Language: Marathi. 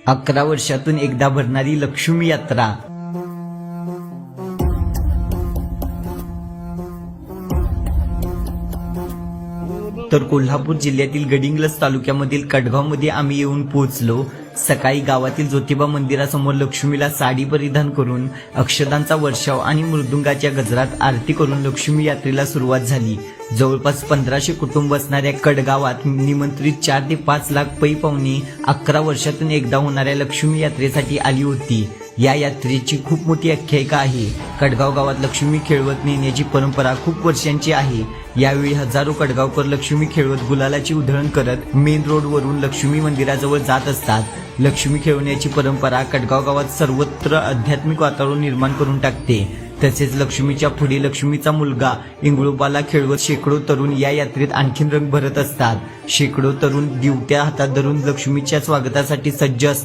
11 वर्षातून एकदा भरणारी लक्ष्मी यात्रा। तर कोल्हापूर जिल्ह्यातील गडिंग्लज तालुक्यामधील कडगावमध्ये आम्ही येऊन पोहोचलो। सकाळी गावातील ज्योतिबा मंदिरासमोर लक्ष्मीला साडी परिधान करून अक्षदांचा वर्षाव आणि मृदुंगाच्या गजरात आरती करून लक्ष्मी यात्रेला सुरुवात झाली। जवळपास 1500 कुटुंब असणाऱ्या कडगावात निमंत्रित 4 ते 5 लाख पै पाहुणे 11 वर्षातून एकदा होणाऱ्या लक्ष्मी यात्रेसाठी आली होती। या यात्रेची खूप मोठी आख्यायिका आहे। कडगाव गावात लक्ष्मी खेळवत नेण्याची परंपरा खूप वर्षांची आहे। यावेळी हजारो कडगावकर लक्ष्मी खेळवत गुलालाची उधळण करत मेन रोडवरून लक्ष्मी मंदिराजवळ जात असतात। लक्ष्मी खेळवण्याची परंपरा कडगाव गावात सर्वत्र आध्यात्मिक वातावरण निर्माण करून टाकते। तसेच लक्ष्मीच्या पुढे लक्ष्मीचा मुलगा इंगळोबाला खेळवत शेकडो तरुण या यात्रेत आणखीन रंग भरत असतात। शेकडो तरुण दिवट्या हातात धरून लक्ष्मीच्या स्वागतासाठी सज्ज असतात।